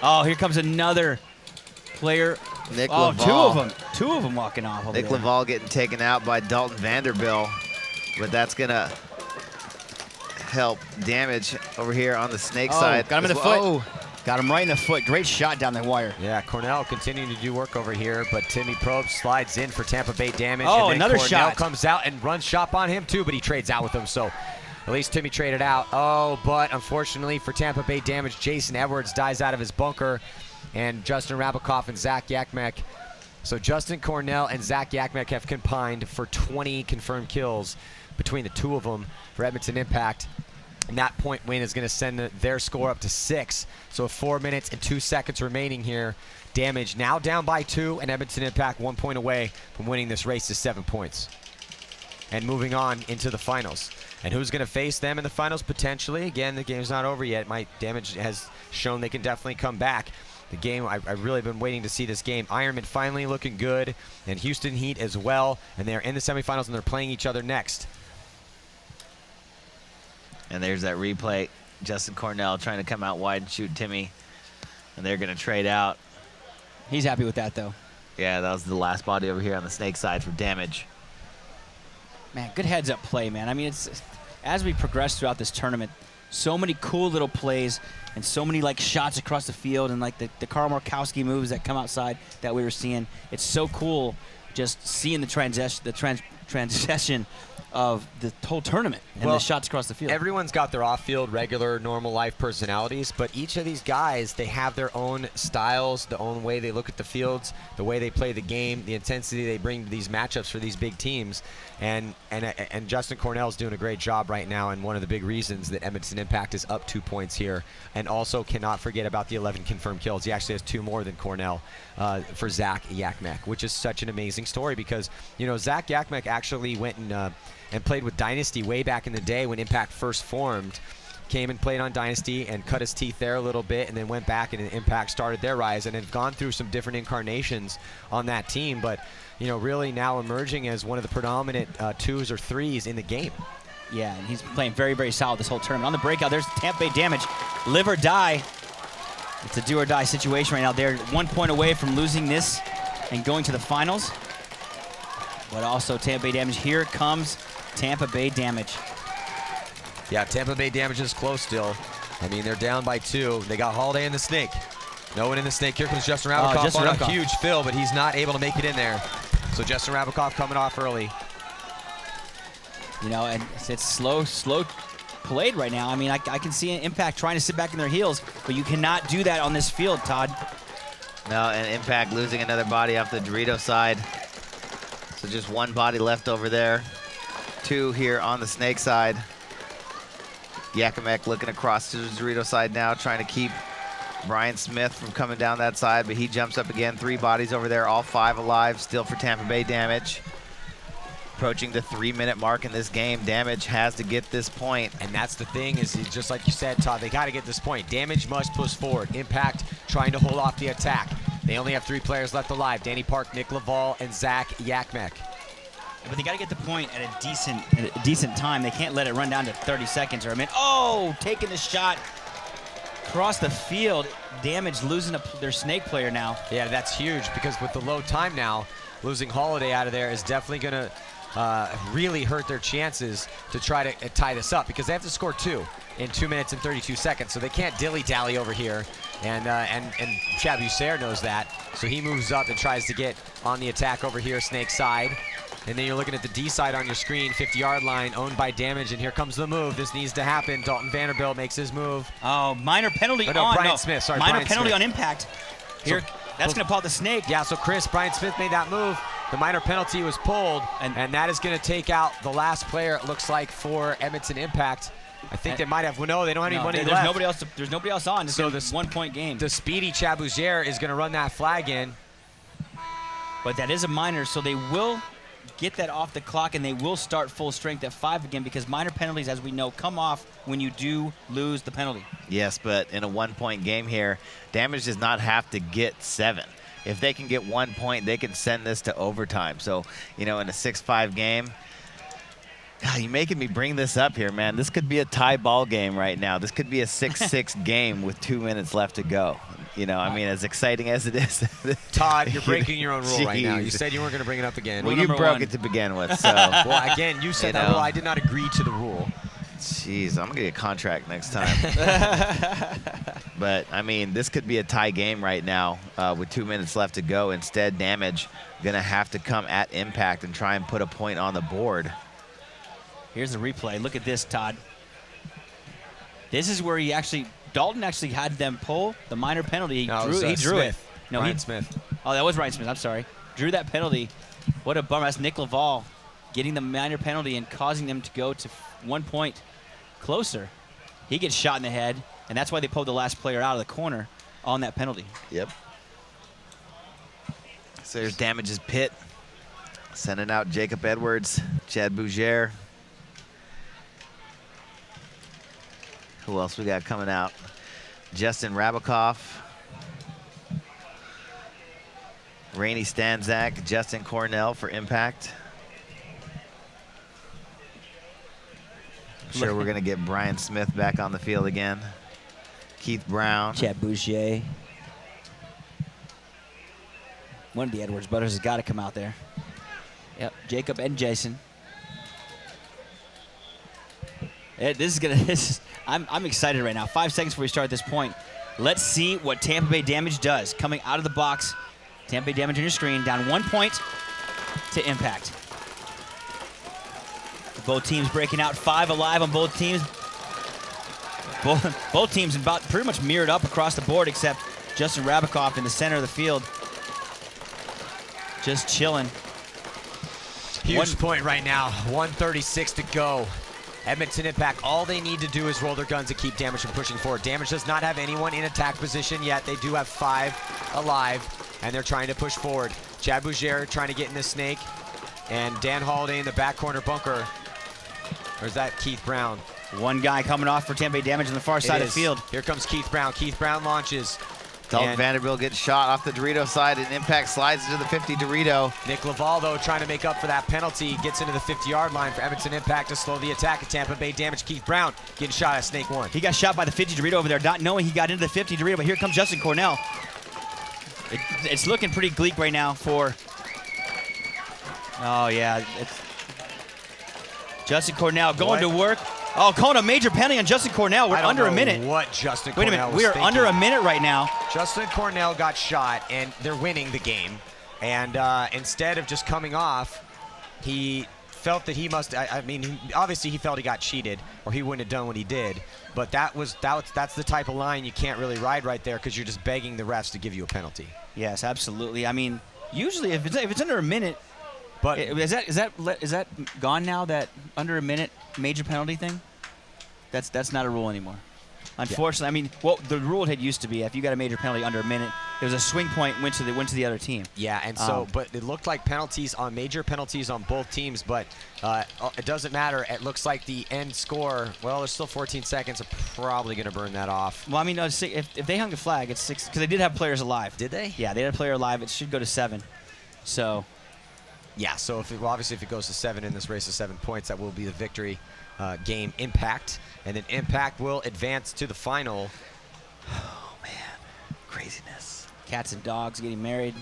Oh, here comes another player. Nick Laval. Laval. Two of them walking off over Nick there. Laval getting taken out by Dalton Vanderbilt, but that's gonna help Damage over here on the snake side. Got him in the foot. Oh. Got him right in the foot. Great shot down the wire. Yeah, Cornell continuing to do work over here, but Timmy Probst slides in for Tampa Bay Damage. Oh, and then another Cornell shot. comes out and runs shop on him too, but he trades out with him, so at least Timmy traded out. Oh, but unfortunately for Tampa Bay Damage, Jason Edwards dies out of his bunker, and Justin Rabikoff and Zach Yachimec. So Justin Cornell and Zach Yachimec have combined for 20 confirmed kills between the two of them for Edmonton Impact. And that point win is going to send their score up to 6. So 4 minutes and 2 seconds remaining here. Damage now down by 2, and Edmonton Impact 1 point away from winning this race to 7 points. And moving on into the finals. And who's going to face them in the finals potentially? Again, the game's not over yet. Damage has shown they can definitely come back. The game, I've really been waiting to see this game. Ironman finally looking good, and Houston Heat as well. And they're in the semifinals, and they're playing each other next. And there's that replay. Justin Cornell trying to come out wide and shoot Timmy. And they're going to trade out. He's happy with that, though. Yeah, that was the last body over here on the snake side for Damage. Man, good heads-up play, man. I mean, it's as we progress throughout this tournament, so many cool little plays and so many, like, shots across the field and, like, the Karl Markowski moves that come outside that we were seeing. It's so cool just seeing the transition of the whole tournament and the shots across the field. Everyone's got their off-field, regular, normal life personalities, but each of these guys, they have their own styles, the own way they look at the fields, the way they play the game, the intensity they bring to these matchups for these big teams. And Justin Cornell's doing a great job right now, and one of the big reasons that Edmonton Impact is up 2 points here. And also cannot forget about the 11 confirmed kills. He actually has 2 more than Cornell for Zach Yachimec, which is such an amazing story because, you know, Zach Yachimec actually went and played with Dynasty way back in the day when Impact first formed. Came and played on Dynasty and cut his teeth there a little bit, and then went back and Impact started their rise and have gone through some different incarnations on that team, but you know, really now emerging as one of the predominant 2s or 3s in the game. Yeah, and he's playing very, very solid this whole tournament. On the breakout, there's Tampa Bay Damage. Live or die. It's a do or die situation right now. They're 1 point away from losing this and going to the finals. But also Tampa Bay Damage. Here comes Tampa Bay Damage. Yeah, Tampa Bay Damage is close still. I mean, they're down by 2. They got Holiday in the snake. No one in the snake. Here comes Justin Rabakoff on a huge fill, but he's not able to make it in there. So Justin Rabakoff coming off early. You know, and it's slow played right now. I mean, I can see Impact trying to sit back in their heels, but you cannot do that on this field, Todd. No, and Impact losing another body off the Dorito side. So just 1 body left over there. 2 here on the snake side. Yachimec looking across to the Dorito side now, trying to keep Brian Smith from coming down that side, but he jumps up again. 3 bodies over there, all 5 alive, still for Tampa Bay Damage. Approaching the 3-minute mark in this game. Damage has to get this point. And that's the thing, is just like you said, Todd, they got to get this point. Damage must push forward. Impact trying to hold off the attack. They only have 3 players left alive: Danny Park, Nick Laval, and Zach Yachimec. But they got to get the point at a decent time. They can't let it run down to 30 seconds or a minute. Oh, taking the shot across the field. Damage losing their snake player now. Yeah, that's huge because with the low time now, losing Holiday out of there is definitely going to really hurt their chances to try to tie this up because they have to score 2 in 2 minutes and 32 seconds. So they can't dilly-dally over here. And Chad Bussiere knows that. So he moves up and tries to get on the attack over here, snake side. And then you're looking at the D side on your screen, 50-yard line, owned by Damage, and here comes the move. This needs to happen. Dalton Vanderbilt makes his move. Oh, minor penalty Brian Smith, sorry. Minor Brian penalty Smith. on Impact. Here, that's going to pull out the snake. Yeah, so Brian Smith made that move. The minor penalty was pulled, and that is going to take out the last player, it looks like, for Edmonton Impact. I think they might have, well, no, they don't have anybody left. There's nobody else on. So this 1 point game. The speedy Chad Bussiere is going to run that flag in. But that is a minor, so they will get that off the clock, and they will start full strength at 5 again because minor penalties, as we know, come off when you do lose the penalty. Yes, but in a 1 point game here, Damage does not have to get 7. If they can get 1 point, they can send this to overtime. So, you know, in a 6-5 game, God, you're making me bring this up here, man. This could be a tie ball game right now. This could be a 6-6 game with 2 minutes left to go. You know, I mean, as exciting as it is. Todd, you're breaking your own rule right now. You said you weren't going to bring it up again. Well, you broke it to begin with, so. Well, again, you said that rule. I did not agree to the rule. Jeez, I'm going to get a contract next time. But, I mean, this could be a tie game right now with 2 minutes left to go. Instead, Damage going to have to come at Impact and try and put a point on the board. Here's the replay. Look at this, Todd. This is where Dalton actually had them pull the minor penalty. He drew it. No, Ryan Smith. Oh, that was Ryan Smith. I'm sorry. Drew that penalty. What a bummer. That's Nick Laval getting the minor penalty and causing them to go to 1 point closer. He gets shot in the head, and that's why they pulled the last player out of the corner on that penalty. Yep. So there's Damage's pit. Sending out Jacob Edwards, Chad Bussiere. Who else we got coming out? Justin Rabakoff. Rainey Stanzak, Justin Cornell for Impact. I'm sure we're going to get Brian Smith back on the field again. Keith Brown. Chad Bussiere. One of the Edwards brothers has got to come out there. Yep, Jacob and Jason. I'm excited right now. 5 seconds before we start this point. Let's see what Tampa Bay Damage does. Coming out of the box, Tampa Bay Damage on your screen, down 1 point to Impact. Both teams breaking out 5 alive on both teams. Both teams about pretty much mirrored up across the board, except Justin Rabikoff in the center of the field. Just chilling. Huge point right now. 1:36 to go. Edmonton Impact, all they need to do is roll their guns and keep Damage from pushing forward. Damage does not have anyone in attack position yet. They do have 5 alive, and they're trying to push forward. Chad Bougere trying to get in the snake, and Dan Holiday in the back corner bunker. Or is that Keith Brown? One guy coming off for Tampa Bay Damage on the far side of the field. Here comes Keith Brown. Keith Brown launches. Dalton Vanderbilt gets shot off the Dorito side, and Impact slides into the 50 Dorito. Nick Laval, though, trying to make up for that penalty, gets into the 50-yard line for Edmonton Impact to slow the attack at Tampa Bay Damage. Keith Brown getting shot at Snake 1. He got shot by the 50 Dorito over there, not knowing he got into the 50 Dorito, but here comes Justin Cornell. It's looking pretty bleak right now for... Oh, yeah. It's Justin Cornell going to work. Oh, calling a major penalty on Justin Cornell. We're under a minute. What Justin Wait a Cornell minute. We are was under a thinking. minute right now. Justin Cornell got shot, and they're winning the game. And instead of just coming off, he felt that he must. I mean, obviously he felt he got cheated, or he wouldn't have done what he did. But that's the type of line you can't really ride right there, because you're just begging the refs to give you a penalty. Yes, absolutely. I mean, usually if it's under a minute. But is that gone now? That under a minute major penalty thing? That's not a rule anymore. Unfortunately, I mean, well, the rule had used to be if you got a major penalty under a minute, it was a swing point, went to the other team. Yeah, and so, but it looked like major penalties on both teams, but it doesn't matter. It looks like the end score, well, there's still 14 seconds. They're probably going to burn that off. Well, I mean, if they hung the flag, it's 6, because they did have players alive. Did they? Yeah, they had a player alive. It should go to 7. So. Yeah, so obviously if it goes to 7 in this race of 7 points, that will be the victory game. Impact, and then Impact will advance to the final. Oh man, craziness. Cats and dogs getting married.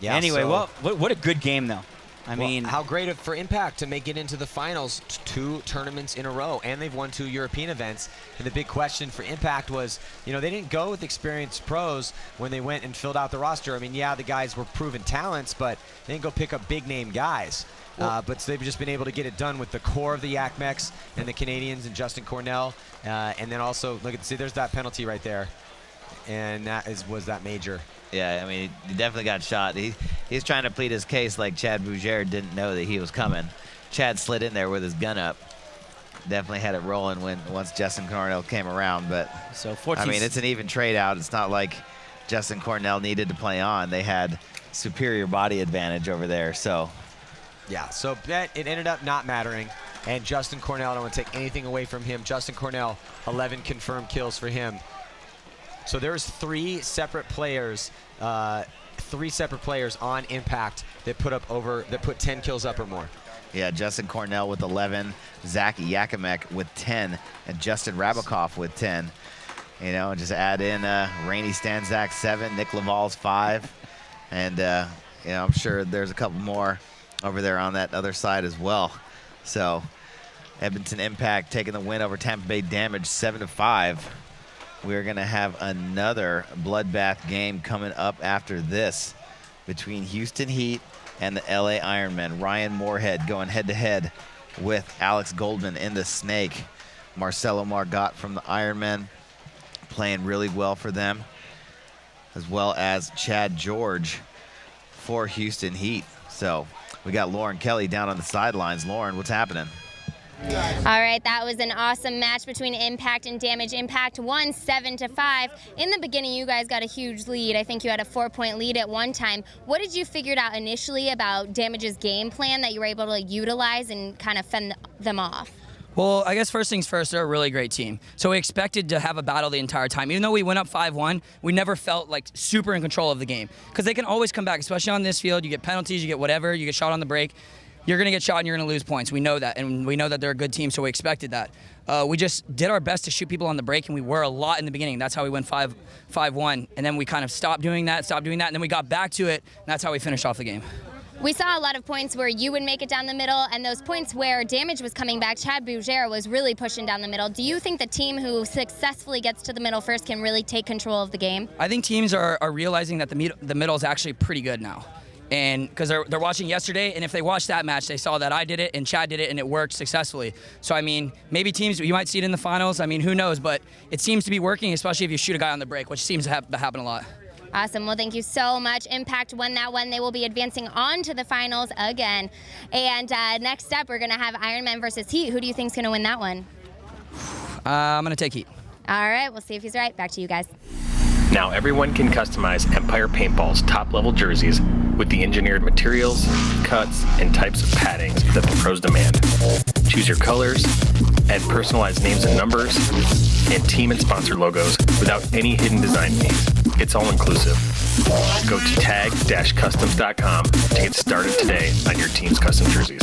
Yeah. Anyway, so, well, what a good game though. I mean, how great for Impact to make it into the finals 2 tournaments in a row, and they've won 2 European events. And the big question for Impact was, you know, they didn't go with experienced pros when they went and filled out the roster. I mean, yeah, the guys were proven talents, but they didn't go pick up big-name guys. But they've just been able to get it done with the core of the Yachimec and the Canadians and Justin Cornell. And then also, see, there's that penalty right there. And that was that major. Yeah, I mean, he definitely got shot. He's trying to plead his case like Chad Bougere didn't know that he was coming. Chad slid in there with his gun up. Definitely had it rolling once Justin Cornell came around. But, so 14, I mean, it's an even trade out. It's not like Justin Cornell needed to play on. They had superior body advantage over there. So, yeah, so it ended up not mattering. And Justin Cornell, I don't want to take anything away from him. Justin Cornell, 11 confirmed kills for him. So there's 3 separate players on Impact that put 10 kills up or more. Yeah, Justin Cornell with 11, Zach Yachimec with 10, and Justin Rabikoff with 10. You know, just add in Rainey Stanzak 7, Nick Laval's 5, and you know, I'm sure there's a couple more over there on that other side as well. So Edmonton Impact taking the win over Tampa Bay Damage 7-5. We're going to have another bloodbath game coming up after this between Houston Heat and the LA Ironmen. Ryan Moorhead going head-to-head with Alex Goldman in the Snake. Marcelo Margot from the Ironmen playing really well for them, as well as Chad George for Houston Heat. So we got Lauren Kelly down on the sidelines. Lauren, what's happening? All right, that was an awesome match between Impact and Damage. Impact won 7-5. In the beginning, you guys got a huge lead. I think you had a 4-point lead at one time. What did you figure out initially about Damage's game plan that you were able to utilize and kind of fend them off? Well, I guess first things first, they're a really great team. So we expected to have a battle the entire time. Even though we went up 5-1, we never felt like super in control of the game. Because they can always come back, especially on this field. You get penalties, you get whatever, you get shot on the break. You're going to get shot and you're going to lose points. We know that, and we know that they're a good team, so we expected that. We just did our best to shoot people on the break, and we were a lot in the beginning. That's how we went 5-1, and then we kind of stopped doing that, and then we got back to it, and that's how we finished off the game. We saw a lot of points where you would make it down the middle, and those points where Damage was coming back, Chad Bougere was really pushing down the middle. Do you think the team who successfully gets to the middle first can really take control of the game? I think teams are realizing that the middle is actually pretty good now. And because they're watching yesterday, and if they watched that match, they saw that I did it and Chad did it, and it worked successfully. So, I mean, maybe teams, you might see it in the finals. I mean, who knows? But it seems to be working, especially if you shoot a guy on the break, which seems to happen a lot. Awesome. Well, thank you so much. Impact won that one. They will be advancing on to the finals again. And next up, we're going to have Ironman versus Heat. Who do you think is going to win that one? I'm going to take Heat. All right. We'll see if he's right. Back to you guys. Now everyone can customize Empire Paintball's top-level jerseys with the engineered materials, cuts, and types of padding that the pros demand. Choose your colors, add personalized names and numbers, and team and sponsor logos without any hidden design fees. It's all inclusive. Go to tag-customs.com to get started today on your team's custom jerseys.